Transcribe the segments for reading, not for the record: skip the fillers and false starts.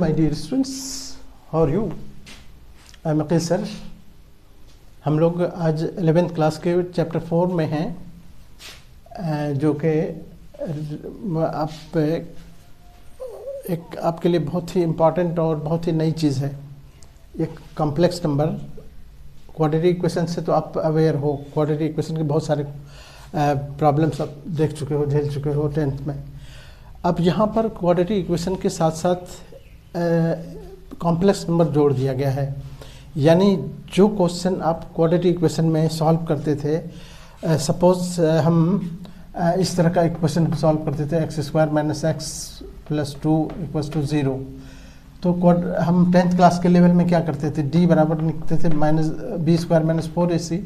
My dear students, how are you? I am Akil sir. हम लोग आज 11th क्लास के चैप्टर 4 में हैं, जो कि आप एक आपके लिए बहुत ही इम्पॉर्टेंट और बहुत ही नई चीज़ है। एक कॉम्प्लेक्स नंबर क्वाड्रेटिक इक्वेशन से तो आप अवेयर हो। क्वाड्रेटिक इक्वेशन के बहुत सारे प्रॉब्लम्स आप देख चुके हो, झेल चुके हो 10th में। अब यहाँ पर क्वाड्रेटिक इक्वेशन के साथ साथ कॉम्प्लेक्स नंबर जोड़ दिया गया है। यानी जो क्वेश्चन आप क्वाड्रेटिक इक्वेशन में सॉल्व करते थे, सपोज हम इस तरह का इक्वेशन सॉल्व करते थे x² - x + 2 = 0। तो हम 10th क्लास के लेवल में क्या करते थे, d बराबर लिखते थे -b² - 4ac,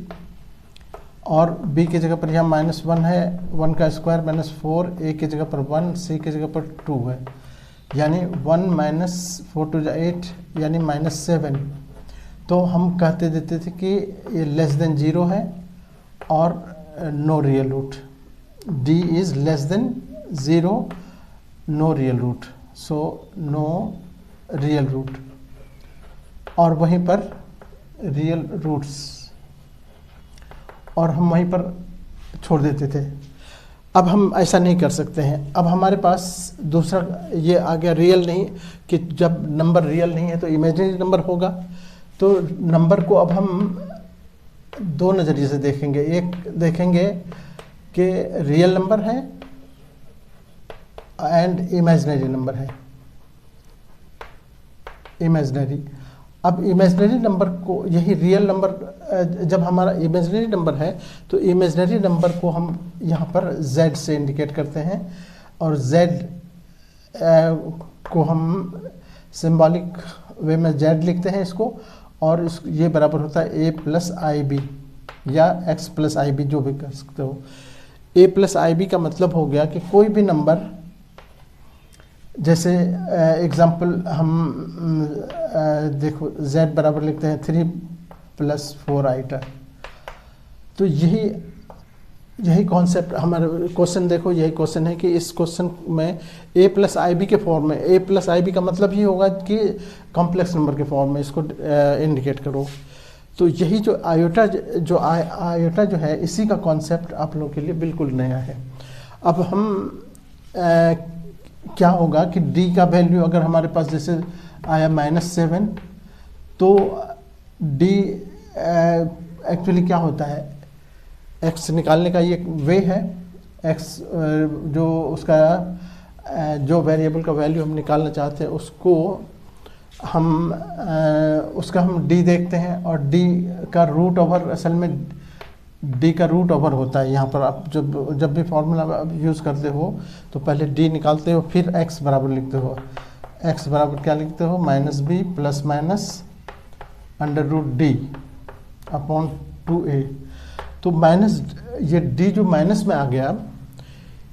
और b की जगह पर यहाँ -1 है, 1 का स्क्वायर -4, a की जगह पर 1, c की जगह पर 2 है, यानी 1 - 4 × 8 यानी -7। तो हम कहते देते थे कि ये <0 है और no real root. d is <0, no real root, so no real root. और वहीं पर रियल रूट्स, और हम वहीं पर छोड़ देते थे। अब हम ऐसा नहीं कर सकते हैं। अब हमारे पास दूसरा ये आ गया, रियल नहीं, कि जब नंबर रियल नहीं है तो इमेजिनरी नंबर होगा। तो नंबर को अब हम दो नज़रिए से देखेंगे। एक देखेंगे कि रियल नंबर है एंड इमेजिनरी नंबर है। इमेजिनरी, अब इमेजिनरी नंबर को, यही रियल नंबर, जब हमारा इमेजिनरी नंबर है तो इमेजिनरी नंबर को हम यहाँ पर z से इंडिकेट करते हैं, और z को हम सिंबॉलिक वे में z लिखते हैं इसको, और ये बराबर होता है a + ib या x + ib, जो भी कर सकते हो। a + ib का मतलब हो गया कि कोई भी नंबर, जैसे एग्जाम्पल हम देखो z बराबर लिखते हैं 3 + 4 i। तो यही कॉन्सेप्ट हमारे क्वेश्चन, देखो यही क्वेश्चन है कि इस क्वेश्चन में a + ib के फॉर्म में, a + ib का मतलब ये होगा कि कॉम्प्लेक्स नंबर के फॉर्म में इसको इंडिकेट करो। तो यही जो आयोटा जो है, इसी का कॉन्सेप्ट आप लोगों के लिए बिल्कुल नया है। अब हम क्या होगा कि d का वैल्यू अगर हमारे पास जैसे आया -7, तो d एक्चुअली क्या होता है, x निकालने का ये वे है। x जो उसका जो वेरिएबल का वैल्यू हम निकालना चाहते हैं उसका हम d देखते हैं, और d का रूट ओवर, असल में d का रूट ओवर होता है। यहाँ पर आप जब भी फॉर्मूला यूज़ करते हो तो पहले d निकालते हो, फिर x बराबर लिखते हो। x बराबर क्या लिखते हो, -b ± √d/2a। तो ये d जो माइनस में आ गया,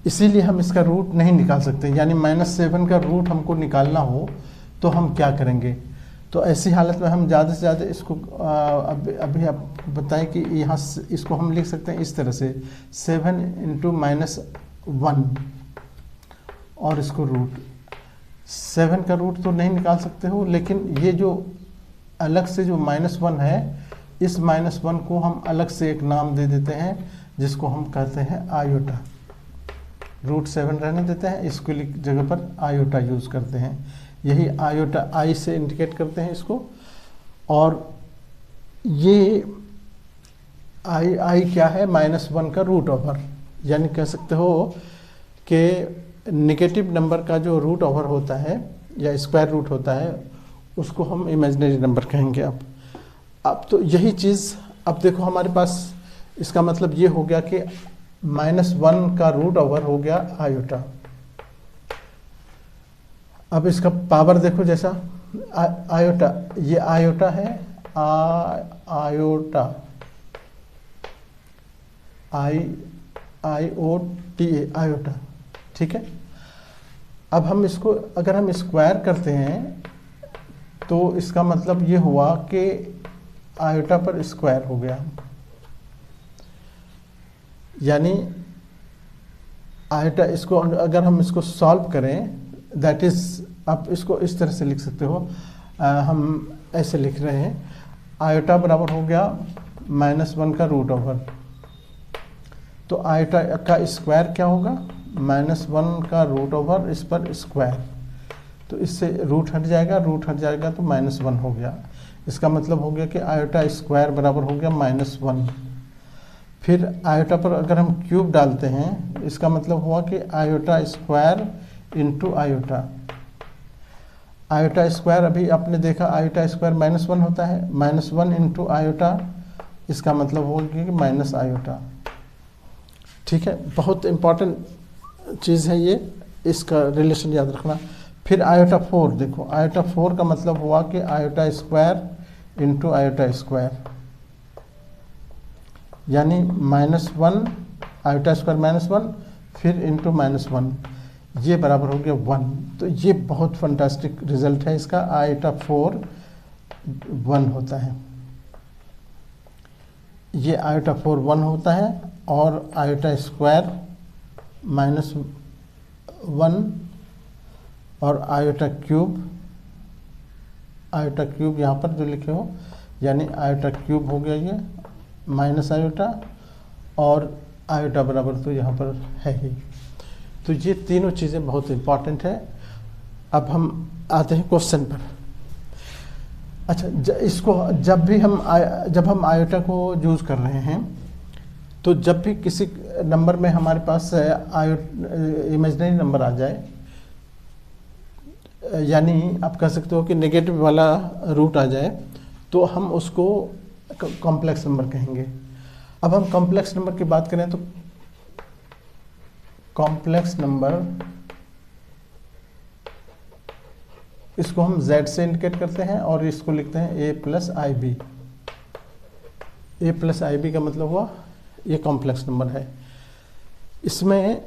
इसीलिए हम इसका रूट नहीं निकाल सकते। यानी -7 का रूट हमको निकालना हो तो हम क्या करेंगे? तो ऐसी हालत में हम ज़्यादा से ज़्यादा इसको अभी आप बताएं कि यहाँ इसको हम लिख सकते हैं इस तरह से, 7 × -1, और इसको रूट 7 का रूट तो नहीं निकाल सकते हो, लेकिन ये जो अलग से जो -1 है, इस -1 को हम अलग से एक नाम दे देते हैं, जिसको हम कहते हैं आयोटा। √7 रहने देते हैं, इसको जगह पर आयोटा यूज़ करते हैं। यही आयोटा आई से इंडिकेट करते हैं इसको। और ये आई क्या है, -1 का रूट ओवर, यानी कह सकते हो कि नेगेटिव नंबर का जो रूट ओवर होता है या स्क्वायर रूट होता है, उसको हम इमेजिनरी नंबर कहेंगे। अब तो यही चीज़, अब देखो हमारे पास इसका मतलब ये हो गया कि -1 का रूट ओवर हो गया आयोटा। अब इसका पावर देखो, जैसा आयोटा, ये आयोटा है, आयोटा IOTA, आयोटा, ठीक है। अब हम इसको अगर हम स्क्वायर करते हैं तो इसका मतलब ये हुआ कि आयोटा पर स्क्वायर हो गया, यानी आयोटा, इसको अगर हम इसको सॉल्व करें, दैट इज आप इसको इस तरह से लिख सकते हो, हम ऐसे लिख रहे हैं, आयोटा बराबर हो गया -1 का रूट ओवर, तो आयोटा का स्क्वायर क्या होगा, -1 का रूट ओवर इस पर स्क्वायर, तो इससे रूट हट जाएगा, रूट हट जाएगा तो -1 हो गया। इसका मतलब हो गया कि आयोटा स्क्वायर बराबर हो गया -1। फिर आयोटा पर अगर हम क्यूब डालते हैं, इसका मतलब हुआ कि iota square into iota. Iota square अभी आपने देखा, आयोटा स्क्वायर -1 होता है, -1 इंटू आयोटा, इसका मतलब होगा कि माइनस आयोटा। ठीक है, बहुत इंपॉर्टेंट चीज़ है ये, इसका रिलेशन याद रखना। फिर आयोटा 4 देखो, आयोटा 4 का मतलब हुआ कि iota square into iota square, यानी -1 आयोटा स्क्वायर -1 फिर इंटू -1, ये बराबर हो गया 1। तो ये बहुत फंटास्टिक रिजल्ट है इसका, आयोटा 4 1 होता है, ये आयोटा 4 1 होता है, और आयोटा स्क्वायर -1 और आयोटा क्यूब यहाँ पर जो लिखे हो, यानी आयोटा क्यूब हो गया ये माइनस आयोटा, और आयोटा बराबर तो यहाँ पर है ही। तो ये तीनों चीज़ें बहुत इंपॉर्टेंट है। अब हम आते हैं क्वेश्चन पर। अच्छा, इसको जब हम आयोटा को यूज़ कर रहे हैं, तो जब भी किसी नंबर में हमारे पास इमेजिनरी नंबर आ जाए, यानी आप कह सकते हो कि नेगेटिव वाला रूट आ जाए, तो हम उसको कॉम्प्लेक्स नंबर कहेंगे। अब हम कॉम्प्लेक्स नंबर की बात करें तो कॉम्प्लेक्स नंबर, इसको हम z से इंडिकेट करते हैं और इसको लिखते हैं a plus i b. a plus i b का मतलब हुआ ये कॉम्प्लेक्स नंबर है। इसमें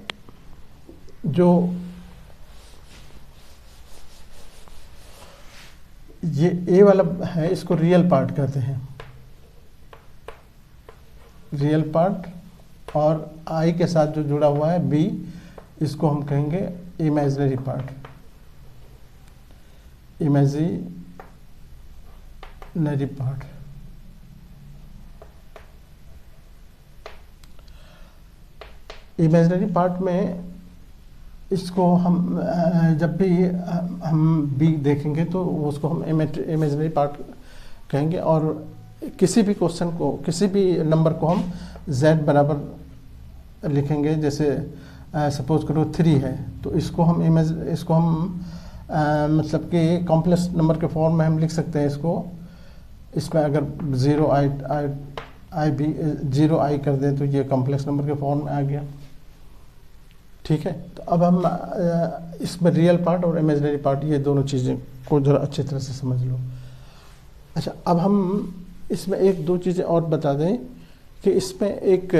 जो ये a वाला है, इसको रियल पार्ट कहते हैं, रियल पार्ट, और i के साथ जो जुड़ा हुआ है b, इसको हम कहेंगे imaginary part, imaginary part. Imaginary part में इसको हम जब भी हम बी देखेंगे तो उसको हम इमेजिनरी पार्ट कहेंगे, और किसी भी क्वेश्चन को, किसी भी नंबर को हम z बराबर लिखेंगे। जैसे सपोज करो 3 है, तो इसको हम मतलब कि कॉम्प्लेक्स नंबर के फॉर्म में हम लिख सकते हैं इसको। इसमें अगर 0i कर दें तो ये कॉम्प्लेक्स नंबर के फॉर्म में आ गया। ठीक है, तो अब हम इसमें रियल पार्ट और इमेजिनरी पार्ट, ये दोनों चीज़ें को जरा अच्छी तरह से समझ लो। अच्छा, अब हम इसमें एक दो चीज़ें और बता दें कि इसमें एक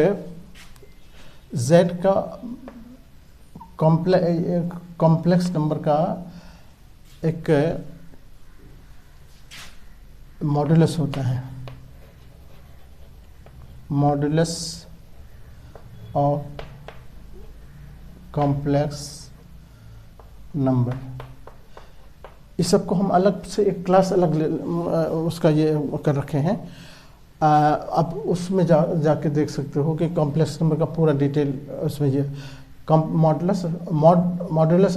z का कॉम्प्लेक्स नंबर का एक मॉडुलस होता है, मॉडुलस ऑफ कॉम्प्लेक्स नंबर। इस सब को हम अलग से एक क्लास अलग उसका ये कर रखे हैं। अब उसमें जाके देख सकते हो कि कॉम्प्लेक्स नंबर का पूरा डिटेल उसमें ये modulus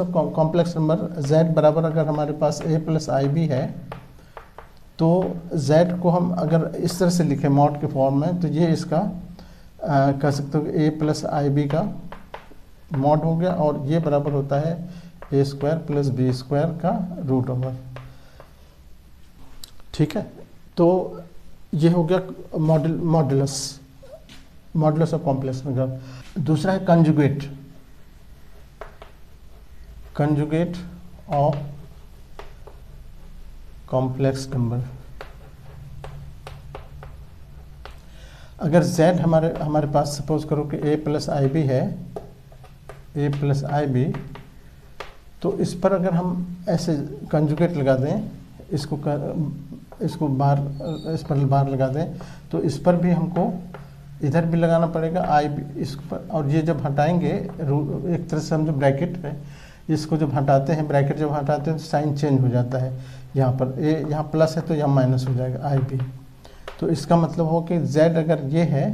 of complex number z बराबर, अगर हमारे पास a प्लस आई बी है, तो z को हम अगर इस तरह से लिखें मॉड के फॉर्म में, तो ये इसका कह सकते हो कि a प्लस आई बी का मॉड हो गया, और ये बराबर होता है a square plus b square का रूट ओवर। ठीक है, तो ये हो गया मॉडुलस ऑफ कॉम्प्लेक्स नंबर। दूसरा है कंजुगेट ऑफ कॉम्प्लेक्स नंबर। अगर z हमारे पास सपोज करो कि a प्लस आई बी है, a प्लस आई बी, तो इस पर अगर हम ऐसे कंजुगेट लगा दें, इसको बाहर, इस पर बाहर लगा दें, तो इस पर भी हमको इधर भी लगाना पड़ेगा आई बी इस पर, और ये जब हटाएंगे एक तरह से समझो ब्रैकेट है, इसको जब हटाते हैं, ब्रैकेट जब हटाते हैं तो साइन चेंज हो जाता है। यहाँ पर यहाँ प्लस है तो यहाँ माइनस हो जाएगा IB। तो इसका मतलब हो कि z अगर ये है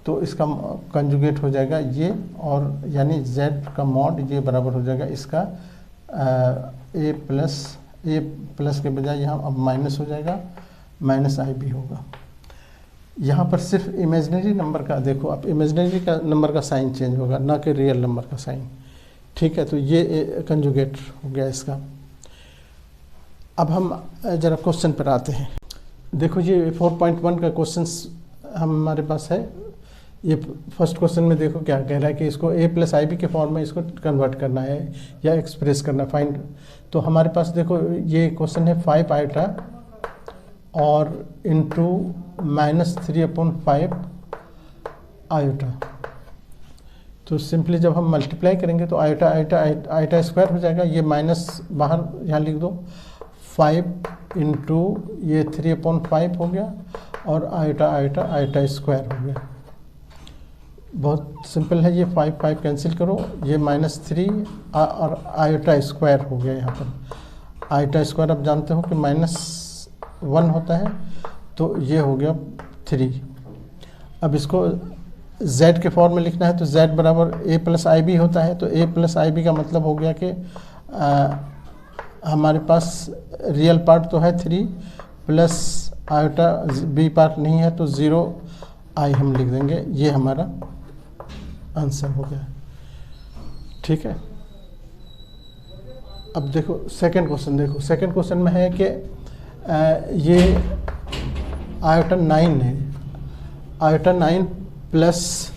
तो इसका कंजुगेट हो जाएगा ये, और यानी z का मॉड ये बराबर हो जाएगा इसका a प्लस के बजाय यहाँ अब माइनस हो जाएगा, माइनस IB होगा। यहाँ पर सिर्फ इमेजिनरी नंबर का देखो, अब इमेजिनरी का नंबर का साइन चेंज होगा, ना कि रियल नंबर का साइन। ठीक है, तो ये कंजुगेट हो गया इसका। अब हम ज़रा क्वेश्चन पर आते हैं। देखो ये 4.1 का क्वेश्चन हमारे पास है। ये फर्स्ट क्वेश्चन में देखो क्या कह रहा है कि इसको a + IB के फॉर्म में इसको कन्वर्ट करना है या एक्सप्रेस करना, फाइंड। तो हमारे पास देखो ये क्वेश्चन है 5 आयोटा और इंटू -3/5 आयोटा। तो सिंपली जब हम मल्टीप्लाई करेंगे तो आयोटा स्क्वायर हो जाएगा, ये माइनस बाहर यहाँ लिख दो, 5 इंटू ये 3/5 हो गया और आयोटा स्क्वायर हो गया। बहुत सिंपल है, ये 5 कैंसिल करो, ये -3 और आयोटा स्क्वायर हो गया। यहाँ पर आयोटा स्क्वायर आप जानते हो कि -1 होता है, तो ये हो गया 3। अब इसको z के फॉर्म में लिखना है तो z बराबर a + IB होता है। तो a + IB का मतलब हो गया कि हमारे पास रियल पार्ट तो है 3 प्लस आयोटा b पार्ट नहीं है तो 0i हम लिख देंगे, ये हमारा आंसर हो गया। ठीक है, अब देखो सेकंड क्वेश्चन। देखो सेकंड क्वेश्चन में है कि ये आयोटा 9 है, आयोटा 9 प्लस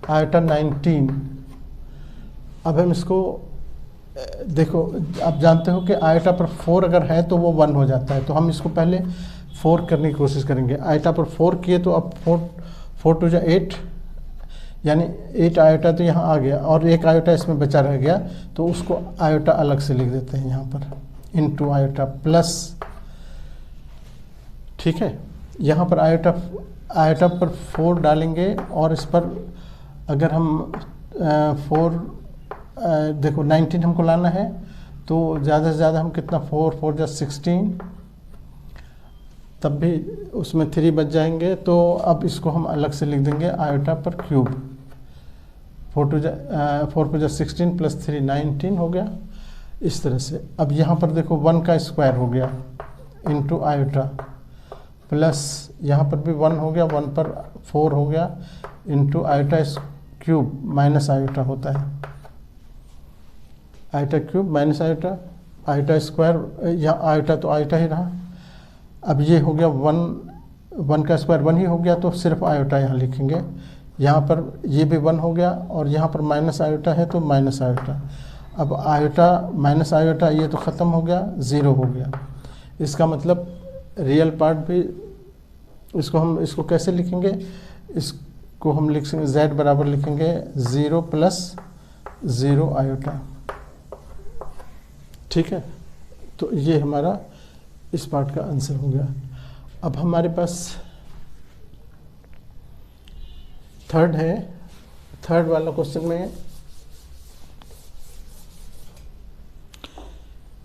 आयोटा 19। अब हम इसको देखो, आप जानते हो कि आयोटा पर 4 अगर है तो वो 1 हो जाता है, तो हम इसको पहले 4 करने की कोशिश करेंगे। आयोटा पर 4 किए तो अब 4 टू 8, यानी 8 आयोटा तो यहाँ आ गया और एक आयोटा इसमें बचा रह गया, तो उसको आयोटा अलग से लिख देते हैं यहाँ पर, इनटू आयोटा प्लस। ठीक है, यहाँ पर आयोटा पर 4 डालेंगे और इस पर अगर हम 4 देखो 19 हमको लाना है, तो ज़्यादा से ज़्यादा हम कितना 4 जा 16, तब भी उसमें 3 बच जाएंगे। तो अब इसको हम अलग से लिख देंगे आयोटा पर क्यूब। 4 को जा 16 प्लस 3 19 हो गया, इस तरह से। अब यहाँ पर देखो 1 का स्क्वायर हो गया इंटू आयोटा प्लस यहाँ पर भी 1 हो गया, 1 पर 4 हो गया into iota cube minus iota होता है, iota cube minus iota square, या आयोटा तो आयोटा ही रहा। अब ये हो गया 1 का स्क्वायर 1 ही हो गया, तो सिर्फ आयोटा यहाँ लिखेंगे। यहाँ पर ये भी 1 हो गया और यहाँ पर माइनस आयोटा है तो माइनस आयोटा। अब आयोटा माइनस आयोटा ये तो ख़त्म हो गया, 0 हो गया। इसका मतलब रियल पार्ट भी, इसको कैसे लिखेंगे, इसको हम लिखेंगे z बराबर लिखेंगे 0 + 0 आयोटा। ठीक है, तो ये हमारा इस पार्ट का आंसर हो गया। अब हमारे पास थर्ड है। थर्ड वाला क्वेश्चन में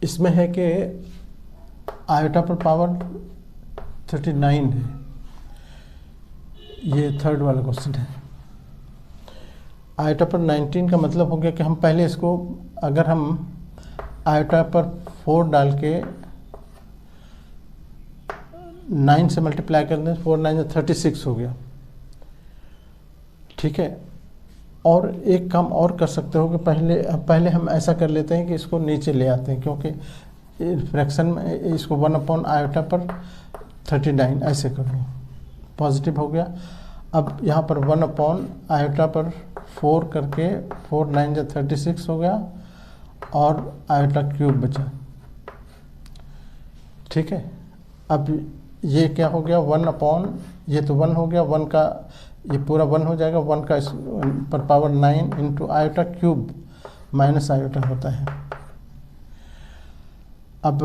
इसमें है कि आयोटा पर पावर 39 है, ये थर्ड वाला क्वेश्चन है। आयोटा पर 19 का मतलब हो गया कि हम पहले इसको, अगर हम आयोटा पर 4 डाल के 9 से मल्टीप्लाई कर दें, 4 9 36 हो गया। ठीक है, और एक काम और कर सकते हो कि पहले हम ऐसा कर लेते हैं कि इसको नीचे ले आते हैं, क्योंकि फ्रैक्शन में इसको 1 आयोटा पर 39 ऐसे कर लो, पॉजिटिव हो गया। अब यहाँ पर 1 आयोटा पर 4 करके 4 9 36 हो गया और आयोटा क्यूब बचा। ठीक है, अब ये क्या हो गया, 1 ये तो 1 हो गया, 1 का ये पूरा 1 हो जाएगा, 1 का पर power 9 into iota cube minus iota होता है। अब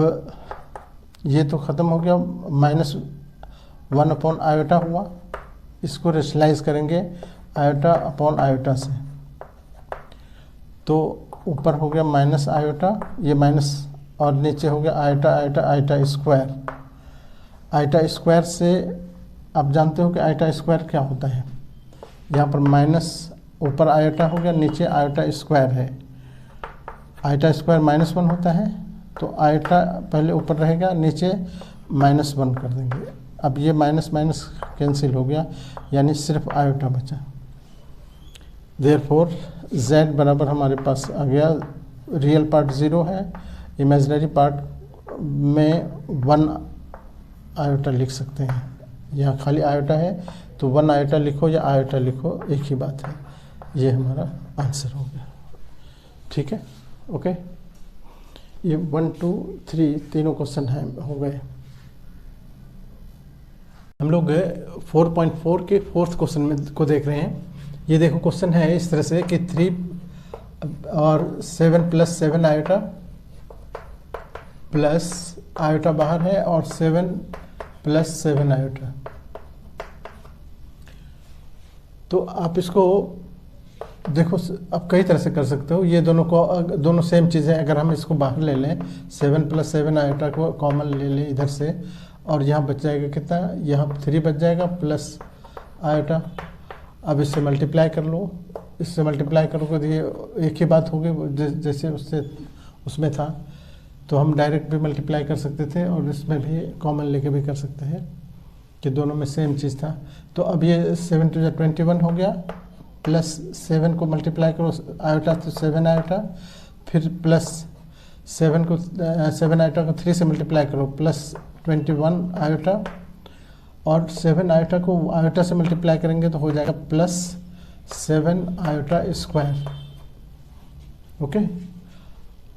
ये तो ख़त्म हो गया, -1 आयोटा हुआ, इसको रेशनलाइज करेंगे आयोटा अपॉन आयोटा से, तो ऊपर हो गया माइनस आयोटा, ये माइनस, और नीचे हो गया iota iota iota square. Iota square से आप जानते हो कि आयोटा स्क्वायर क्या होता है। यहाँ पर माइनस, ऊपर आयोटा हो गया, नीचे आयोटा स्क्वायर है। आयोटा स्क्वायर -1 होता है, तो आयोटा पहले ऊपर रहेगा, नीचे -1 कर देंगे। अब ये माइनस माइनस कैंसिल हो गया, यानी सिर्फ आयोटा बचा। देयरफॉर z बराबर हमारे पास आ गया, रियल पार्ट 0 है, इमेजिनरी पार्ट में 1 आयोटा लिख सकते हैं। यहाँ खाली आयोटा है तो 1 आयोटा लिखो या आयोटा लिखो, एक ही बात है। ये हमारा आंसर हो गया। ठीक है, ओके। ये 1 2 3 तीनों क्वेश्चन हैं, हो गए। हम लोग 4.4 के 4th क्वेश्चन में को देख रहे हैं। ये देखो क्वेश्चन है इस तरह से कि 3 और 7 + 7 आयोटा प्लस आयोटा बाहर है और 7 + 7 आयोटा। तो आप इसको देखो, आप कई तरह से कर सकते हो। ये दोनों सेम चीज़ें, अगर हम इसको बाहर ले लें, 7 + 7 आयोटा को कॉमन ले लें इधर से, और यहाँ बच जाएगा कितना, यहाँ 3 बच जाएगा प्लस आयोटा। अब इससे मल्टीप्लाई कर लो, इससे मल्टीप्लाई करोगे तो ये एक ही बात होगी जैसे उसमें था। तो हम डायरेक्ट भी मल्टीप्लाई कर सकते थे और इसमें भी कॉमन लेके भी कर सकते हैं कि दोनों में सेम चीज़ था। तो अब ये 7 × 21 हो गया, प्लस 7 को मल्टीप्लाई करो आयोटा तो 7 आयोटा, फिर प्लस 7 आयोटा को 3 से मल्टीप्लाई करो प्लस 21 आयोटा, और 7 आयोटा को आयोटा से मल्टीप्लाई करेंगे तो हो जाएगा प्लस 7 आयोटा स्क्वायर। ओके,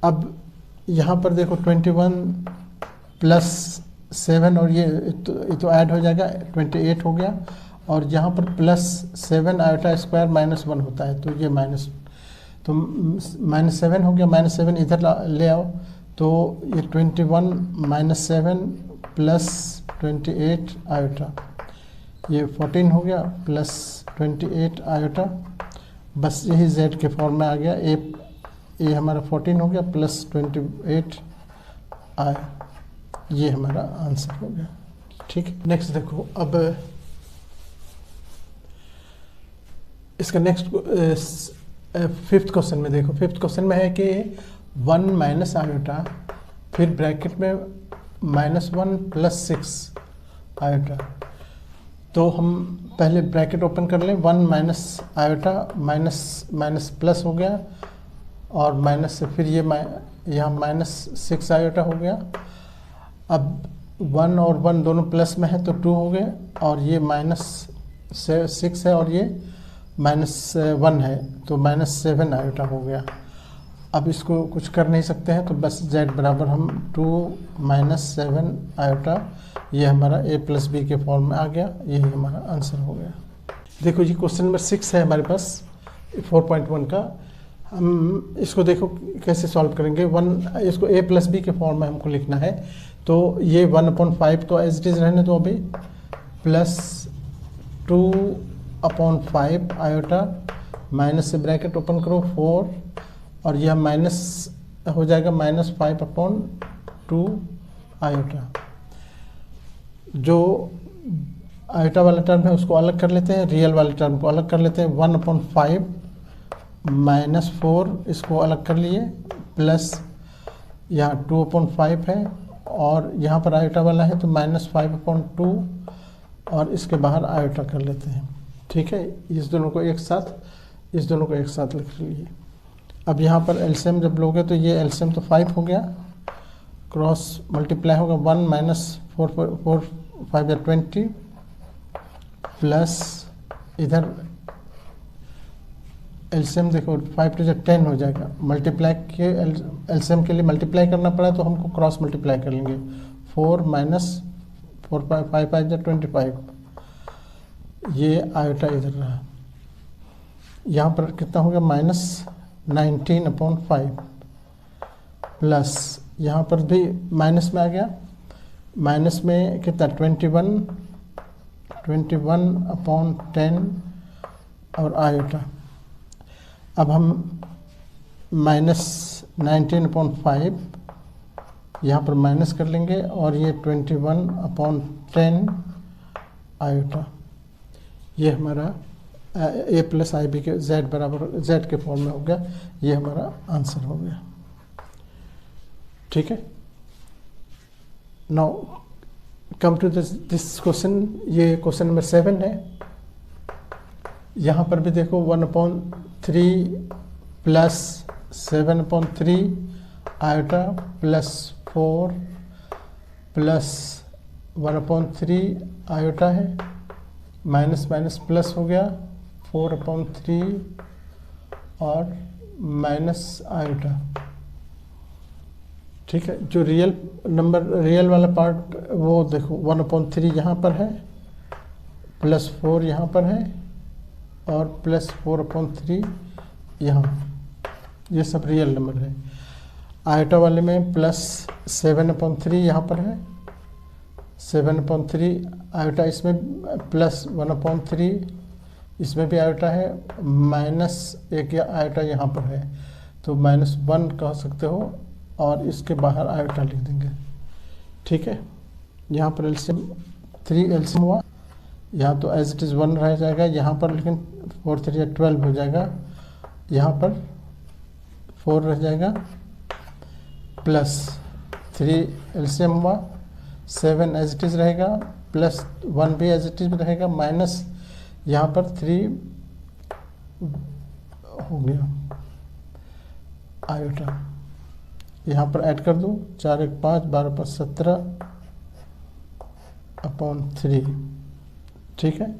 अब यहाँ पर देखो 21 + 7 और ये तो ऐड हो जाएगा, 28 हो गया, और यहाँ पर प्लस 7 आयोटा स्क्वायर -1 होता है, तो ये माइनस, तो -7 हो गया, -7 इधर ले आओ, तो ये 21 - 7 + 28 आयोटा, ये 14 हो गया, प्लस 28 आयोटा। बस यही z के फॉर्म में आ गया। ये हमारा 14 हो गया प्लस 28 आया, ये हमारा आंसर हो गया। ठीक है, नेक्स्ट देखो। अब इसका नेक्स्ट 5th क्वेश्चन में देखो। 5th क्वेश्चन में है कि 1 - आयोटा, फिर ब्रैकेट में -1 + 6 आयोटा। तो हम पहले ब्रैकेट ओपन कर लें, 1 - आयोटा माइनस प्लस हो गया, और माइनस से फिर ये यहाँ -6 आयोटा हो गया। अब 1 और 1 दोनों प्लस में है तो 2 हो गए, और ये -6 है और ये -1 है, तो -7 आयोटा हो गया। अब इसको कुछ कर नहीं सकते हैं, तो बस z बराबर हम 2 - 7 आयोटा, ये हमारा a + b के फॉर्म में आ गया, यही हमारा आंसर हो गया। देखो ये क्वेश्चन नंबर 6 है हमारे पास 4.1 का। हम इसको देखो कैसे सॉल्व करेंगे। इसको a + b के फॉर्म में हमको लिखना है, तो ये 1/5 तो एज इट इज़ रहने दो अभी, प्लस 2/5 आयोटा, माइनस से ब्रैकेट ओपन करो 4, और यह माइनस हो जाएगा -5/2 आयोटा। जो आयोटा वाला टर्म है उसको अलग कर लेते हैं, रियल वाले टर्म को अलग कर लेते हैं। 1/5 -4 इसको अलग कर लिए, प्लस यहाँ 2/5 है, और यहाँ पर आयोटा वाला है तो -5/2, और इसके बाहर आयोटा कर लेते हैं। ठीक है, इस दोनों को एक साथ लिख लिए। अब यहाँ पर एलसीएम जब लोगे तो ये एलसीएम तो 5 हो गया, क्रॉस मल्टीप्लाई होगा 1 - 4 5 या 20, प्लस इधर एलसीएम देखो 5 × 10 हो जाएगा। मल्टीप्लाई के एलसीएम के लिए मल्टीप्लाई करना पड़ा तो हमको क्रॉस मल्टीप्लाई कर लेंगे, 4 - 4 5 5 या 25, ये आयोटा इधर रहा। यहाँ पर कितना हो गया -19/5, प्लस यहाँ पर भी माइनस में आ गया, माइनस में कितना 21/10 और आयोटा। अब हम -19/5 यहाँ पर माइनस कर लेंगे, और ये 21/10 आयोटा, ये हमारा a प्लस आई बी के z बराबर z के फॉर्म में हो गया। ये हमारा आंसर हो गया। ठीक है, now come to this question. ये क्वेश्चन नंबर 7 है। यहाँ पर भी देखो 1/3 plus 7/3 iota plus 4 plus 1/3 iota है, माइनस माइनस प्लस हो गया 4/3 और माइनस आयोटा। ठीक है, जो रियल नंबर, रियल वाला पार्ट वो देखो 1/3 यहाँ पर है, प्लस 4 यहाँ पर है, और प्लस 4/3 यहाँ, ये सब रियल नंबर है। आयोटा वाले में प्लस 7/3 यहाँ पर है, 7/3 आयोटा, इसमें प्लस 1/3 इसमें भी आयोटा है, माइनस एक आयोटा यहाँ पर है, तो -1 कह सकते हो, और इसके बाहर आयोटा लिख देंगे। ठीक है, यहाँ पर एलसीएम 3 एलसीएम हुआ, यहाँ तो एज इट इज़ 1 रह जाएगा, यहाँ पर लेकिन 4 3 12 हो जाएगा, यहाँ पर 4 रह जाएगा, प्लस 3 एलसीएम हुआ, 7 एज इट इज़ रहेगा, प्लस 1 भी एज इट इज़ रहेगा, माइनस यहाँ पर 3 हो गया आयोटा, यहाँ पर ऐड कर दूँ, 4 1 5 12 5 17/3। ठीक है,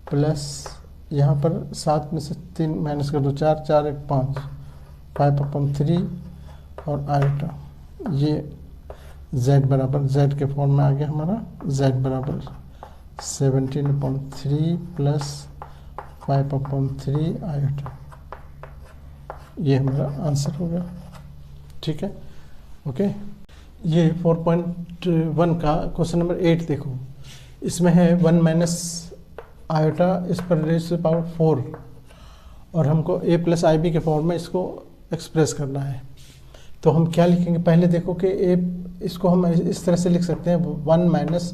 प्लस यहाँ पर 7 में से 3 माइनस कर दो, 4 4 1 5 5/3 और आयोटा। ये z बराबर z के फॉर्म में आ गया हमारा, z बराबर 17/3 प्लस 5/3 आयोटा। ये हमारा आंसर हो गया। ठीक है, ओके। ये 4.1 का क्वेश्चन नंबर 8 देखो, इसमें है 1 माइनस आयोटा इस पर रेज़ टू द पावर 4, और हमको a प्लस आई बी के फॉर्म में इसको एक्सप्रेस करना है। तो हम क्या लिखेंगे, पहले देखो कि इसको हम इस तरह से लिख सकते हैं, 1 माइनस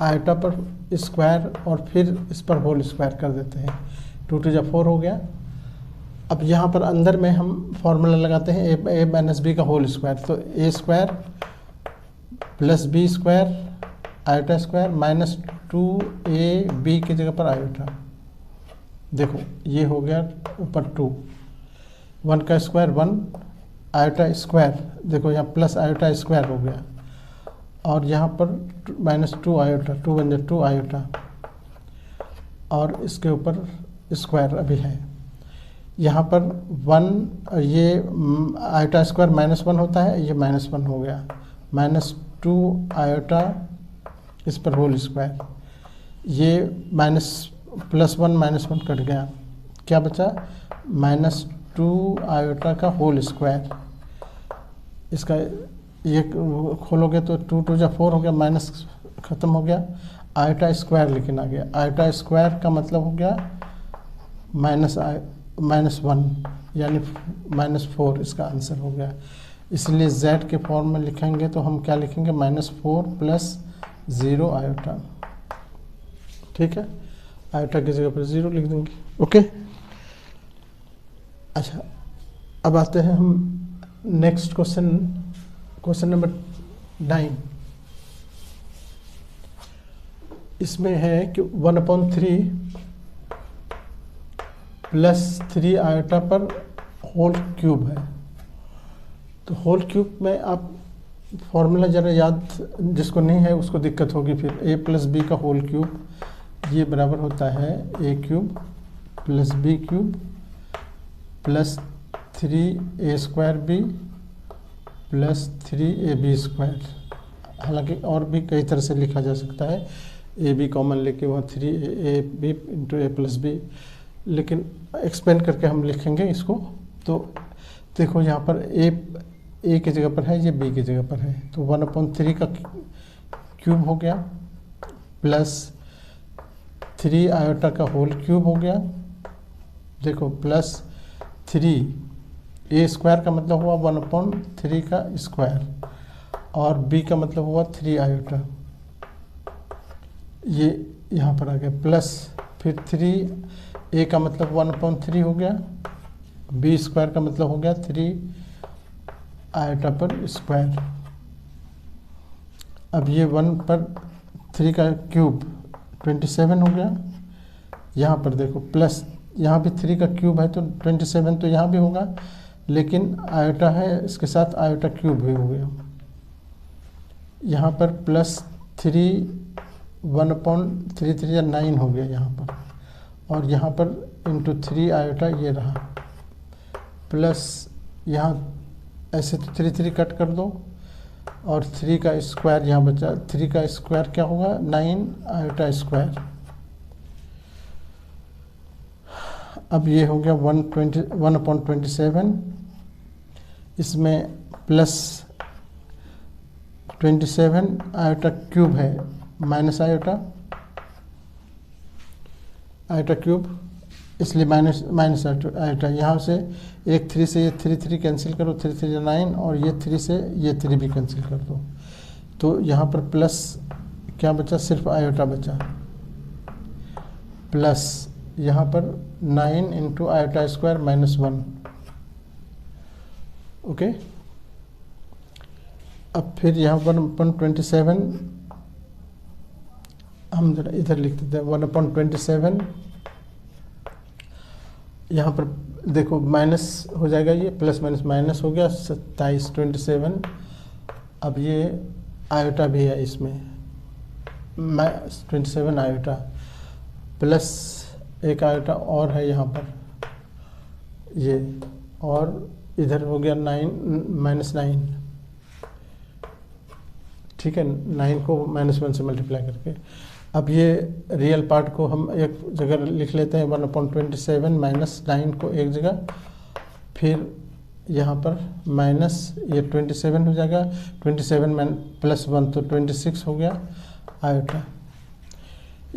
आयोटा पर स्क्वायर और फिर इस पर होल स्क्वायर कर देते हैं, 2 2 4 हो गया। अब यहाँ पर अंदर में हम फॉर्मूला लगाते हैं a माइनस बी का होल स्क्वायर, तो a square plus b square iota square minus 2ab की जगह पर आयोटा। देखो ये हो गया ऊपर 2, 1 का स्क्वायर 1 आयोटा स्क्वायर, देखो यहाँ प्लस आयोटा स्क्वायर हो गया, और यहाँ पर -2 आयोटा, 2 बन जाए 2 आयोटा, और इसके ऊपर स्क्वायर अभी है। यहाँ पर 1, ये आयोटा स्क्वायर -1 होता है, ये -1 हो गया, -2 आयोटा इस पर होल स्क्वायर, ये +1 -1 कट गया, क्या बचा -2 आयोटा का होल स्क्वायर। इसका ये खोलोगे तो 2 2 4 हो गया, माइनस ख़त्म हो गया, आयोटा स्क्वायर लेकिन आ गया, आयोटा स्क्वायर का मतलब हो गया -1 यानी -4 इसका आंसर हो गया। इसलिए z के फॉर्म में लिखेंगे तो हम क्या लिखेंगे, -4 प्लस 0 आयोटा। ठीक है, आयोटा की जगह पर 0 लिख देंगे। ओके, अच्छा अब आते हैं हम नेक्स्ट क्वेश्चन नंबर 9। इसमें है कि 1/3 प्लस 3 आयोटा पर होल क्यूब है। तो होल क्यूब में आप फॉर्मूला ज़रा याद, जिसको नहीं है उसको दिक्कत होगी फिर। a प्लस बी का होल क्यूब ये बराबर होता है a³ plus b³ plus 3a² plus 3ab²। हालांकि और भी कई तरह से लिखा जा सकता है, ab कॉमन लेके वहाँ 3ab into a plus b, लेकिन एक्सपेंड करके हम लिखेंगे इसको। तो देखो यहाँ पर a की जगह पर है, ये b की जगह पर है, तो 1/3 का क्यूब हो गया प्लस 3 आयोटा का होल क्यूब हो गया। देखो प्लस 3 ए स्क्वायर का मतलब हुआ 1/3 का स्क्वायर, और बी का मतलब हुआ 3 आयोटा, ये यहाँ पर आ गया, प्लस फिर 3 ए का मतलब 1/3 हो गया, बी स्क्वायर का मतलब हो गया 3 आयोटा पर स्क्वायर। अब ये 1/3 का क्यूब 27 हो गया, यहाँ पर देखो प्लस, यहाँ भी 3 का क्यूब है तो 27 तो यहाँ भी होगा, लेकिन आयोटा है इसके साथ आयोटा क्यूब भी हो गया। यहाँ पर प्लस 3 1/3 या 9 हो गया यहाँ पर, और यहाँ पर इंटू 3 आयोटा ये रहा, प्लस यहाँ ऐसे तो 3 कट कर दो, और 3 का स्क्वायर यहाँ बचा, 3 का स्क्वायर क्या होगा 9 आयोटा स्क्वायर। अब ये हो गया 1/27, इसमें प्लस 27 आयोटा क्यूब है माइनस आयोटा क्यूब, इसलिए माइनस आयोटा, यहाँ से एक 3 से ये 3 कैंसिल करो, 3 9, और ये 3 से ये 3 भी कैंसिल कर दो, तो यहाँ पर प्लस क्या बचा, सिर्फ आयोटा बचा, प्लस यहाँ पर 9 इंटू आयोटा स्क्वायर -1। ओके, अब फिर यहाँ 1/27 हम जरा इधर लिख देते हैं, 1/27 यहाँ पर देखो माइनस हो जाएगा, ये प्लस माइनस माइनस हो गया, 27 27। अब ये आयोटा भी है इसमें, 27 आयोटा, प्लस एक आयोटा और है यहाँ पर ये, और इधर हो गया 9 -9, ठीक है, 9 को -1 से मल्टीप्लाई करके। अब ये रियल पार्ट को हम एक जगह लिख लेते हैं, 1/27 -9 को एक जगह, फिर यहाँ पर माइनस ये 27 हो जाएगा, 27 + 1 तो 26 हो गया आयोटा।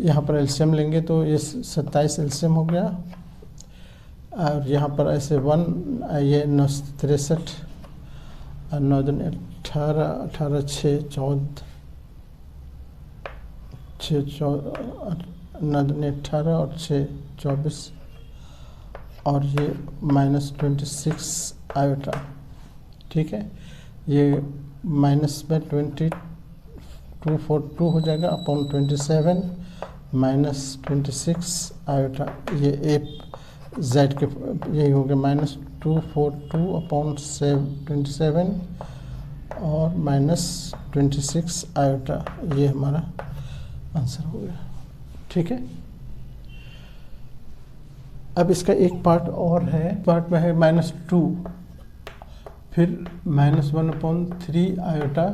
यहाँ पर एलसीएम लेंगे तो ये 27 एलसीएम हो गया, और यहाँ पर ऐसे 1, ये 9 63, 9 18 18 6 14 9 18 और 6 24, और ये -26 आयोटा, ठीक है, ये माइनस में 2242 हो जाएगा अपॉन 27 -26 आयोटा, ये ए जेड के यही हो गया, -242 अपॉन 27 और -26 आयोटा, ये हमारा आंसर हो गया, ठीक है। अब इसका एक पार्ट और है, पार्ट में है -2, फिर -1/3 आयोटा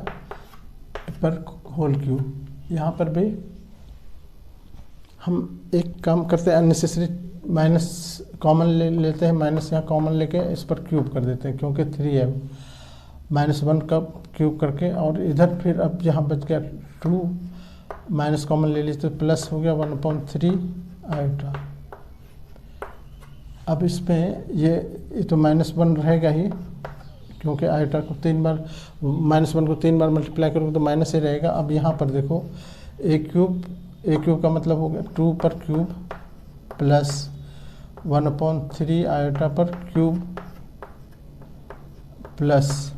पर होल क्यूब। यहाँ पर भी हम एक काम करते हैं, अननेसेसरी माइनस कॉमन लेते हैं, माइनस यहाँ कॉमन लेके इस पर क्यूब कर देते हैं, क्योंकि 3 है, -1 का क्यूब करके, और इधर फिर अब यहाँ बच गया 2, माइनस कॉमन ले लीजिए तो प्लस हो गया 1/3 आयोटा। अब इसमें ये तो -1 रहेगा ही, क्योंकि आयोटा को 3 बार, -1 को 3 बार मल्टीप्लाई करोगे तो माइनस ही रहेगा। अब यहाँ पर देखो ए क्यूब का मतलब हो गया 2 पर क्यूब प्लस 1/3 आयोटा पर क्यूब प्लस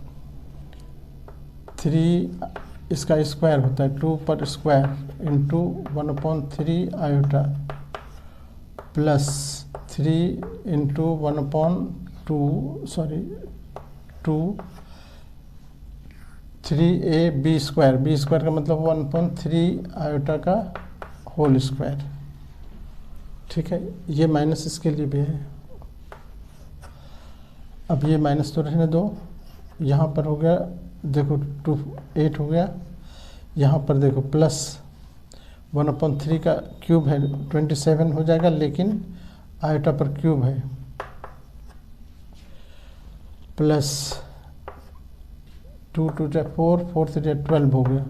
3, इसका स्क्वायर होता है 2 पर square into 1/3 iota plus 3 into 2 3ab square, B square का मतलब 1/3 आयोटा का होल स्क्वायर, ठीक है। ये माइनस इसके लिए भी है। अब ये माइनस तो रहने दो, यहाँ पर हो गया देखो 8 हो गया, यहाँ पर देखो प्लस 1/3 का क्यूब है 27 हो जाएगा, लेकिन आयोटा पर क्यूब है, प्लस 2 2 4 4 3 12 हो गया,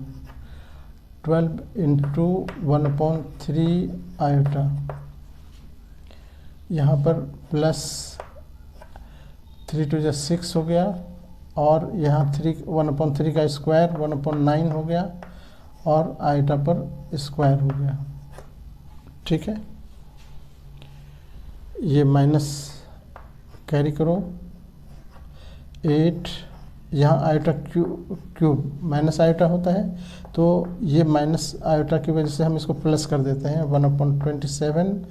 12 इंटू 1/3 आयोटा, यहाँ पर प्लस 3 टू जा 6 हो गया, और यहाँ 1/3 का स्क्वायर 1/9 हो गया, और आइटा पर स्क्वायर हो गया। ठीक है, ये माइनस कैरी करो 8, यहाँ आयोटा क्यूब माइनस आयोटा होता है, तो ये माइनस आयोटा की वजह से हम इसको प्लस कर देते हैं 1/27।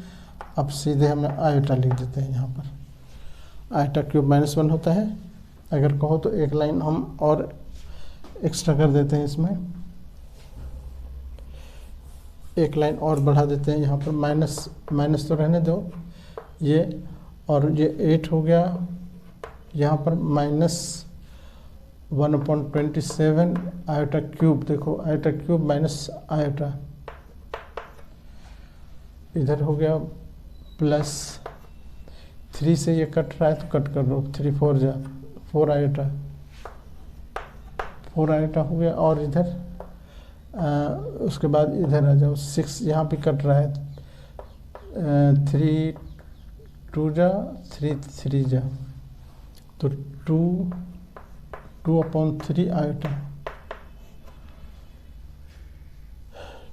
अब सीधे हम आयोटा लिख देते हैं, यहाँ पर आयोटा क्यूब -1 होता है। अगर कहो तो एक लाइन हम और एक्स्ट्रा कर देते हैं, इसमें एक लाइन और बढ़ा देते हैं, यहाँ पर माइनस तो रहने दो ये, और ये 8 हो गया, यहाँ पर -1/27 आयोटा क्यूब। देखो आयोटा क्यूब माइनस आयोटा, इधर हो गया प्लस 3 से ये कट रहा है तो कट कर दो, 3 4 जा 4 आयोटा, 4 आयोटा हो गया। और इधर उसके बाद इधर आ जाओ 6, यहाँ भी कट रहा है 3 2 जा 3 3 जा, तो 2/3 आयोटा।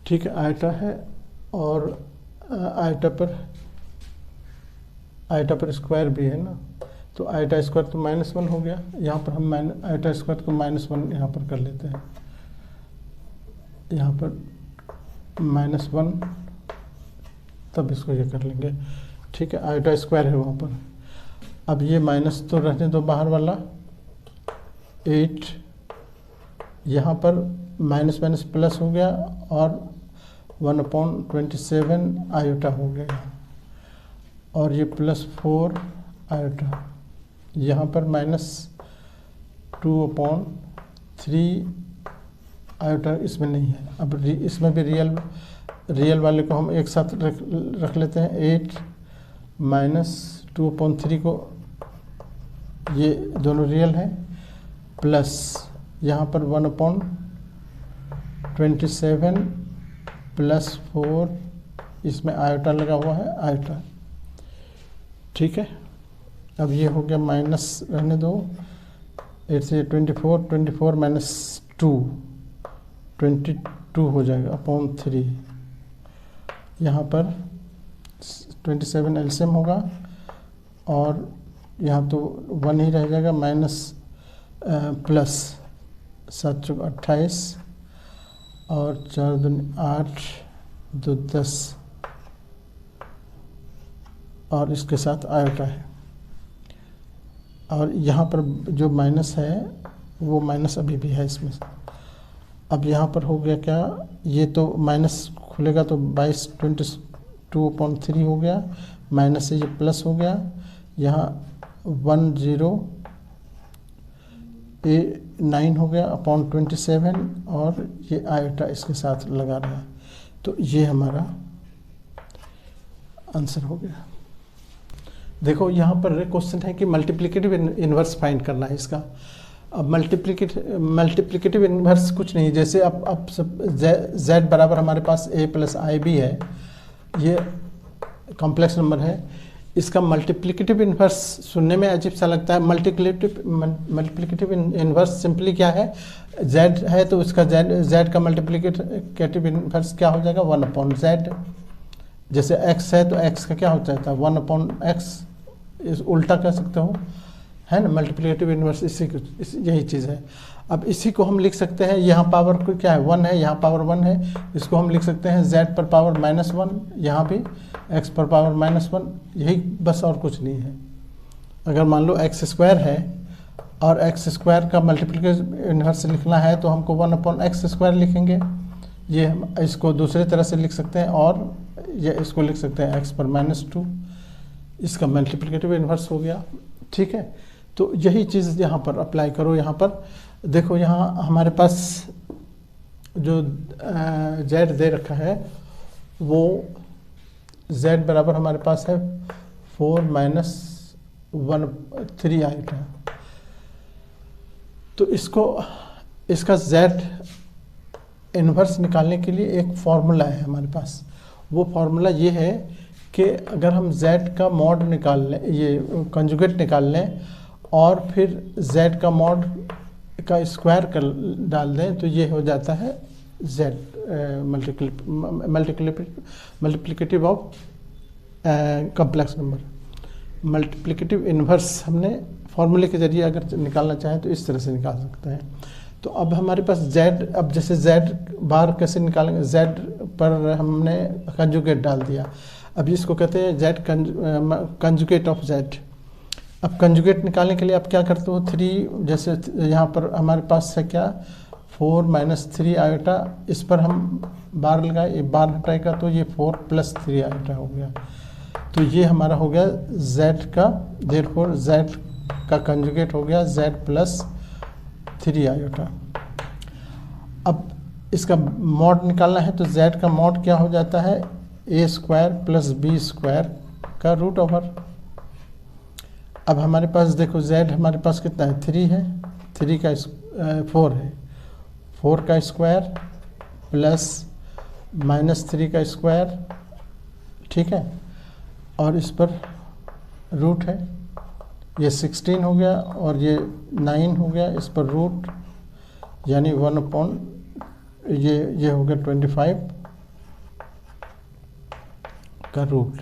ठीक है, आयोटा है, और आयोटा पर स्क्वायर भी है ना, तो आयोटा स्क्वायर तो -1 हो गया। यहाँ पर हम आयोटा स्क्वायर को -1 यहाँ पर कर लेते हैं, यहाँ पर -1, तब इसको ये कर लेंगे। ठीक है, आयोटा स्क्वायर है वहाँ पर। अब ये माइनस तो रहने दो बाहर वाला 8, यहाँ पर माइनस माइनस प्लस हो गया, और 1/27 आयोटा हो गया, और ये +4 आयोटा, यहाँ पर -2/3 आयोटा इसमें नहीं है। अब इसमें भी रियल वाले को हम एक साथ रख लेते हैं, 8 -2/3 को, ये दोनों रियल है, प्लस यहाँ पर 1/27 +4, इसमें आयोटा लगा हुआ है आयोटा। ठीक है, अब ये हो गया माइनस रहने दो, 8 से 24 -2 22 हो जाएगा /3। यहाँ पर 27 एलसीएम होगा, और यहाँ तो 1 ही रह जाएगा, माइनस प्लस 7 × 28, और 4 दूनी 8, 2 10, और इसके साथ आयोटा है। और यहाँ पर जो माइनस है वो माइनस अभी भी है इसमें। अब यहाँ पर हो गया क्या, ये तो माइनस खुलेगा तो 22/3 हो गया, माइनस से ये प्लस हो गया, यहाँ 10/9 हो गया /27, और ये आयोटा इसके साथ लगा रहा है। तो ये हमारा आंसर हो गया। देखो यहाँ पर क्वेश्चन है कि मल्टीप्लिकेटिव इन्वर्स फाइंड करना है इसका। अब मल्टीप्लिकेटिव इन्वर्स कुछ नहीं, जैसे अब सब z बराबर हमारे पास a + ib है, ये कॉम्प्लेक्स नंबर है, इसका मल्टीप्लिकेटिव इन्वर्स सुनने में अजीब सा लगता है। मल्टीप्लिकेटिव इन्वर्स सिंपली क्या है, z है तो इसका z का मल्टीप्लिकेटिव इन्वर्स क्या हो जाएगा 1/z। जैसे x है तो x का क्या हो जाता है 1/x, इस उल्टा कह सकते हो, है ना। मल्टीप्लिकेटिव इन्वर्स यही चीज़ है। अब इसी को हम लिख सकते हैं, यहाँ पावर को क्या है 1 है, यहाँ पावर 1 है, इसको हम लिख सकते हैं z पर पावर -1, यहाँ भी x पर पावर -1, यही बस, और कुछ नहीं है। अगर मान लो x² है और x² का मल्टीप्लिकेटिव इन्वर्स लिखना है तो हमको 1/x² लिखेंगे। ये हम इसको दूसरे तरह से लिख सकते हैं, और ये इसको लिख सकते हैं x पर -2, इसका मल्टीप्लिकेटिव इन्वर्स हो गया। ठीक है, तो यही चीज़ यहाँ पर अप्लाई करो। यहाँ पर देखो, यहाँ हमारे पास जो z दे रखा है वो z बराबर हमारे पास है 4 - 1/3 आयोटा। तो इसका z इन्वर्स निकालने के लिए एक फॉर्मूला है हमारे पास। वो फॉर्मूला ये है कि अगर हम z का मॉड निकाल लें, ये कंजुगेट निकाल लें, और फिर z का मॉड का स्क्वायर कर डाल दें तो ये हो जाता है z multiplicative of complex number. Multiplicative inverse हमने फॉर्मूले के जरिए अगर निकालना चाहें तो इस तरह से निकाल सकते हैं। तो अब हमारे पास z, अब जैसे z बार कैसे निकालेंगे, z पर हमने कंजुगेट डाल दिया, अब इसको कहते हैं z कंजुगेट ऑफ z। अब कंजुगेट निकालने के लिए आप क्या करते हो, 3, जैसे यहाँ पर हमारे पास है क्या 4 माइनस 3 आयोटा, इस पर हम बार लगाए, ये बार हटाएगा तो ये 4 प्लस 3 आयोटा हो गया। तो ये हमारा हो गया z का, देयरफॉर z का कंजुगेट हो गया z प्लस 3 आयोटा। अब इसका मॉड निकालना है तो z का मॉड क्या हो जाता है, a square plus b square का रूट ओवर। अब हमारे पास देखो z हमारे पास कितना है, 3 है, 3 का 4 है, 4 का स्क्वायर प्लस माइनस 3 का स्क्वायर, ठीक है, और इस पर रूट है, ये 16 हो गया और ये 9 हो गया, इस पर रूट यानी 1 अपॉन ये हो गया 25 का रूट।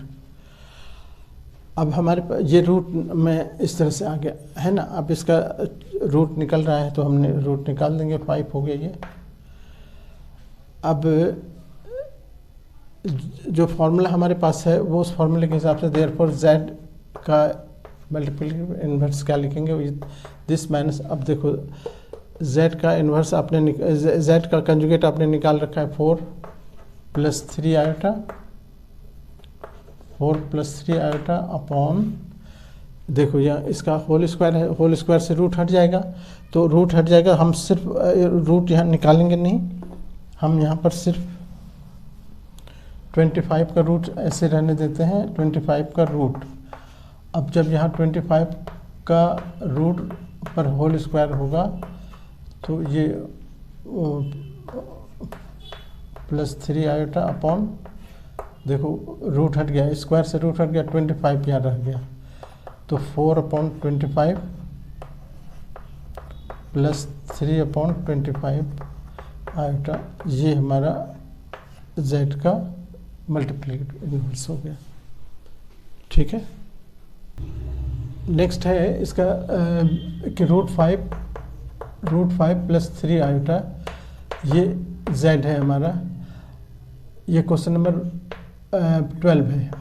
अब हमारे पास ये रूट में इस तरह से आ गया है ना। अब इसका रूट निकल रहा है तो हमने रूट निकाल देंगे, 5 हो गया ये। अब जो फॉर्मूला हमारे पास है वो उस फॉर्मूले के हिसाब से देयरफॉर z का मल्टीप्लिकेटिव इन्वर्स क्या लिखेंगे, दिस माइनस, अब देखो z का इन्वर्स आपने z का कंजुगेट आपने निकाल रखा है 4 plus 3 iota, 4 plus 3 iota upon, देखो यहाँ इसका होल स्क्वायर है, होल स्क्वायर से रूट हट जाएगा, तो रूट हट जाएगा, हम सिर्फ रूट यहाँ निकालेंगे नहीं, हम यहाँ पर सिर्फ 25 का रूट ऐसे रहने देते हैं, 25 का रूट। अब जब यहाँ 25 का रूट पर होल स्क्वायर होगा तो ये प्लस 3 आयोटा अपॉन, देखो रूट हट गया, स्क्वायर से रूट हट गया, 25 यहाँ रह गया, तो 4 अपॉन 25 प्लस 3 अपॉन 25 आयोटा, ये हमारा z का मल्टीप्लिकेटिव इन्वर्स हो गया, ठीक है। नेक्स्ट है इसका कि रूट 5 प्लस 3 आयोटा, ये z है हमारा, ये क्वेश्चन नंबर 12 है।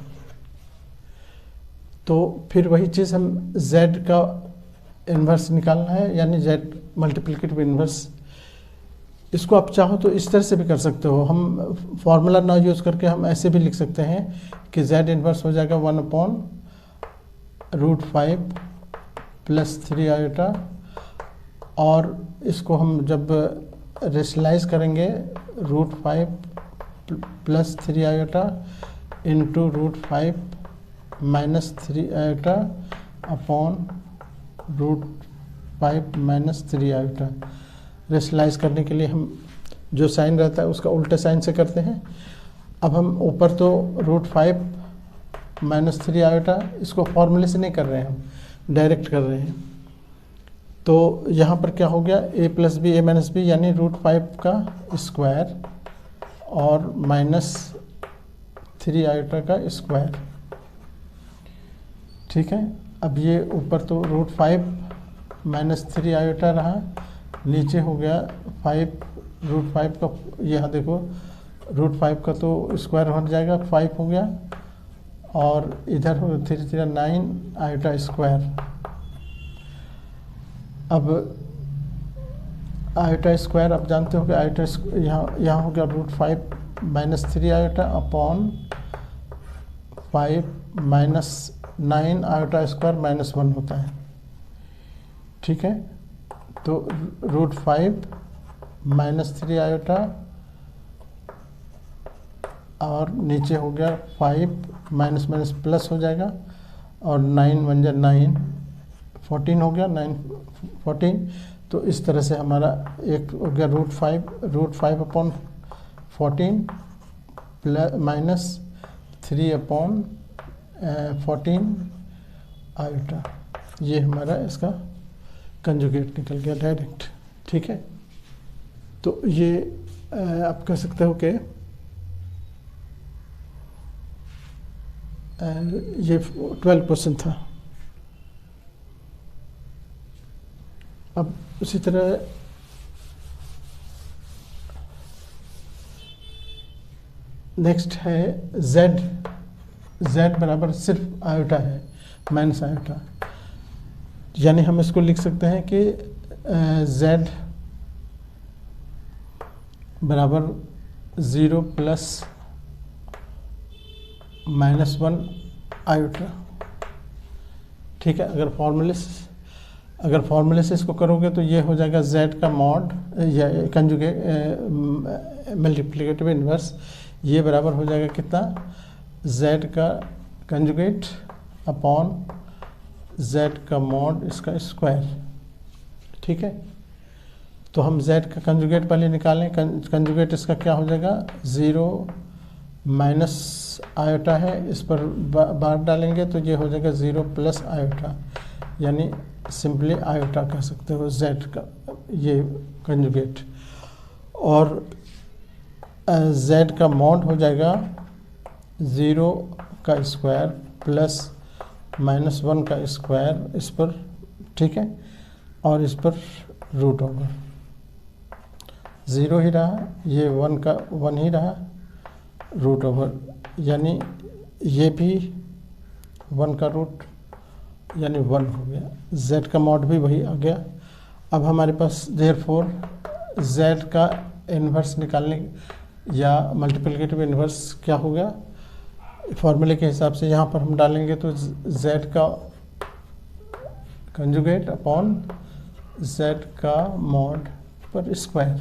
तो फिर वही चीज़ हम z का इन्वर्स निकालना है, यानी z मल्टीप्लिकेटिव इन्वर्स। इसको आप चाहो तो इस तरह से भी कर सकते हो, हम फॉर्मूला ना यूज़ करके हम ऐसे भी लिख सकते हैं कि z इन्वर्स हो जाएगा 1 अपॉन रूट 5 प्लस 3 आयोटा, और इसको हम जब रेशनलाइज करेंगे root 5 plus 3 iota into root 5 minus 3 iota upon root 5 minus 3 iota. Rationalise करने के लिए हम जो साइन रहता है उसका उल्टे साइन से करते हैं। अब हम ऊपर तो रूट 5 माइनस 3 आयोटा, इसको फॉर्मूले से नहीं कर रहे हैं, हम डायरेक्ट कर रहे हैं। तो यहाँ पर क्या हो गया, a plus B, a minus B, यानी रूट 5 का स्क्वायर और माइनस 3 आयोटा का स्क्वायर, ठीक है। अब ये ऊपर तो रूट 5 माइनस 3 आयोटा रहा, नीचे हो गया 5 रूट 5 का, यहाँ देखो रूट 5 का तो स्क्वायर हट जाएगा, 5 हो गया, और इधर हो 3 3 9 आयोटा स्क्वायर। अब आयोटा स्क्वायर आप जानते हो कि आयोटा यहाँ हो गया root 5 minus 3 iota upon 5 minus 9 iota square minus 1 होता है, ठीक है। तो रूट 5 माइनस 3 आयोटा और नीचे हो गया 5 माइनस माइनस प्लस हो जाएगा, और 9 1 9 14 हो गया, 9 14। तो इस तरह से हमारा एक हो गया root 5 upon 14 plus minus 3 upon 14 iota, ये हमारा इसका कंजुगेट निकल गया डायरेक्ट। ठीक है, तो ये आप कह सकते हो कि ये 12% था। अब उसी तरह नेक्स्ट है z। z बराबर सिर्फ आयोटा है, माइनस आयोटा, यानी हम इसको लिख सकते हैं कि z बराबर 0 प्लस -1 आयोटा। ठीक है, अगर फॉर्मूले से इसको करोगे तो ये हो जाएगा z का मॉड या कंजुगेट मल्टीप्लिकेटिव इन्वर्स, ये बराबर हो जाएगा कितना, z का कंजुगेट अपॉन z का मॉड इसका स्क्वायर। ठीक है, तो हम z का कंजुगेट पहले निकालें। कंजुगेट इसका क्या हो जाएगा, 0 माइनस आयोटा है, इस पर बार डालेंगे तो ये हो जाएगा 0 प्लस आयोटा, यानी सिंपली आयोटा कह सकते हो z का ये कंजुगेट। और z का मॉड हो जाएगा 0 का स्क्वायर प्लस -1 का स्क्वायर इस पर। ठीक है, और इस पर रूट ओवर 0 ही रहा, ये 1 का 1 ही रहा, रूट ओवर, यानी ये भी 1 का रूट यानी 1 हो गया। z का मॉड भी वही आ गया। अब हमारे पास देयरफॉर z का इन्वर्स निकालने या मल्टीप्लिकेटिव इन्वर्स क्या हो गया, फॉर्मूले के हिसाब से यहाँ पर हम डालेंगे तो z का कंजुगेट अपॉन z का मॉड पर स्क्वायर।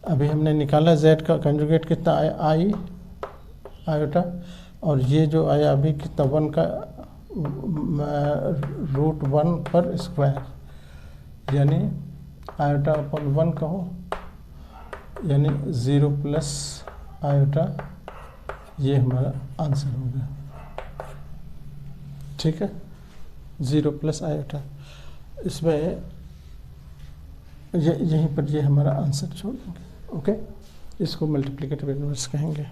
अभी हमने निकाला z का कंजुगेट कितना आया, आई आयोटा, और ये जो आया अभी कितना 1 का √1 पर स्क्वायर, यानी आयोटा अपॉन 1 कहो, यानी 0 प्लस आयोटा, ये हमारा आंसर हो गया। ठीक है, 0 प्लस आयोटा, इसमें यहीं पर ये हमारा आंसर छोड़ देंगे। ओके, इसको मल्टीप्लिकेटिव इन्वर्स कहेंगे।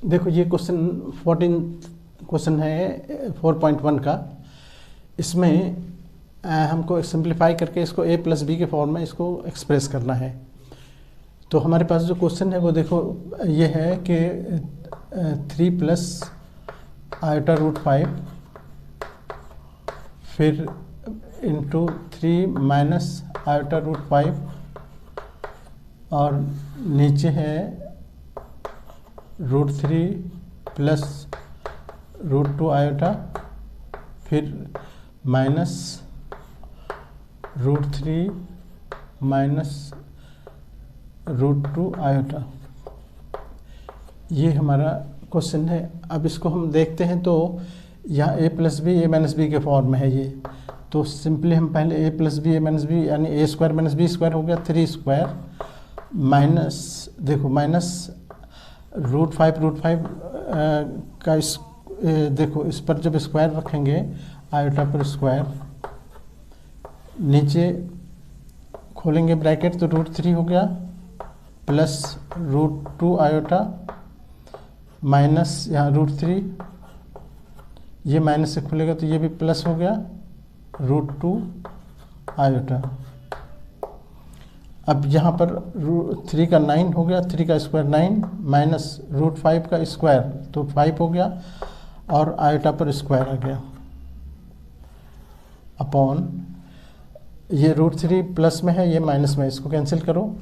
देखो ये क्वेश्चन 14 क्वेश्चन है 4.1 का। इसमें हमको सिंप्लीफाई करके इसको a प्लस बी के फॉर्म में इसको एक्सप्रेस करना है। तो हमारे पास जो क्वेश्चन है वो देखो ये है कि 3 प्लस आयोटा √5 फिर इंटू 3 माइनस आयोटा √5 और नीचे है √3 प्लस √2 आयोटा फिर माइनस √3 माइनस √2 आयोटा। ये हमारा क्वेश्चन है। अब इसको हम देखते हैं तो यहाँ a plus B A minus B के फॉर्म में है ये, तो सिंपली हम पहले a plus B A minus B यानी a square minus B square हो गया 3 स्क्वायर माइनस देखो माइनस √5 का देखो इस पर जब स्क्वायर रखेंगे आयोटा पर स्क्वायर, नीचे खोलेंगे ब्रैकेट तो √3 हो गया प्लस √2 आयोटा माइनस यहाँ √3, ये माइनस से खुलेगा तो ये भी प्लस हो गया √2 आयोटा। अब यहाँ पर 3 का 9 हो गया, 3 का स्क्वायर 9 माइनस √5 का स्क्वायर तो 5 हो गया और आयोटा पर स्क्वायर आ गया अपॉन ये √3 प्लस में है ये माइनस में, इसको कैंसिल करो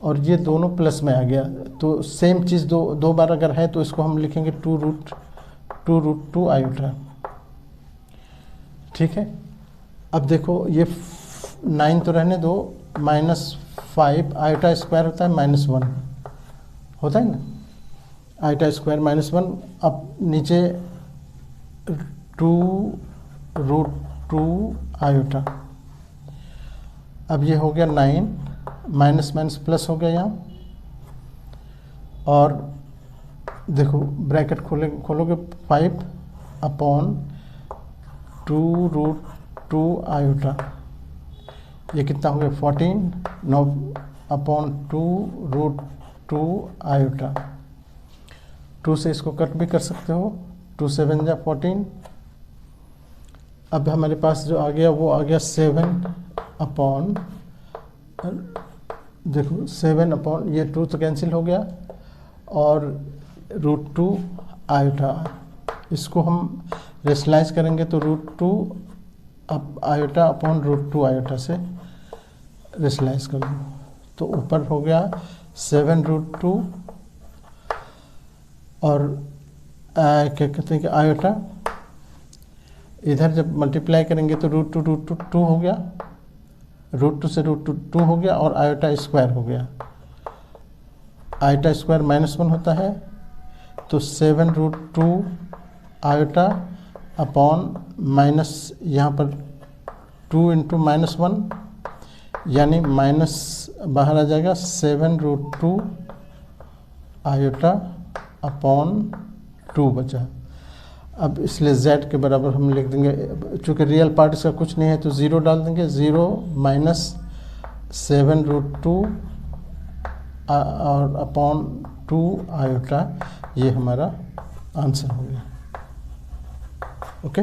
और ये दोनों प्लस में आ गया। तो सेम चीज़ दो बार अगर है तो इसको हम लिखेंगे 2√2 आयोटा। ठीक है, अब देखो ये 9 तो रहने दो, -5 आयोटा स्क्वायर होता है -1 होता है ना, आयोटा स्क्वायर -1। अब नीचे 2√2 आयोटा, अब ये हो गया 9 माइनस माइनस प्लस हो गया यहाँ, और देखो ब्रैकेट खोलोगे 5 अपॉन 2√2 आयोटा, ये कितना हो गया 14, 9 अपॉन 2√2 आयोटा। 2 से इसको कट भी कर सकते हो, 2 7 जा 14। अब हमारे पास जो आ गया वो आ गया 7 अपॉन, देखो 7 अपॉन ये 2 तो कैंसिल हो गया, और √2 आयोटा, इसको हम रेशनलाइज करेंगे तो √2 आयोटा अपॉन √2 आयोटा से रेशनलाइज कर दो, तो ऊपर हो गया 7√2 और क्या कहते हैं कि आयोटा, इधर जब मल्टीप्लाई करेंगे तो √2 हो गया, √2 से √2 हो गया, और आयोटा स्क्वायर हो गया। आयोटा स्क्वायर -1 होता है, तो 7√2 आयोटा अपॉन माइनस यहाँ पर 2 इंटू -1, यानी माइनस बाहर आ जाएगा, 7√2 आयोटा अपॉन 2 बचा। अब इसलिए z के बराबर हम लिख देंगे, चूँकि रियल पार्ट इसका कुछ नहीं है तो 0 डाल देंगे, 0 माइनस 7√2 और अपॉन 2 आयोटा, ये हमारा आंसर हो गया। ओके।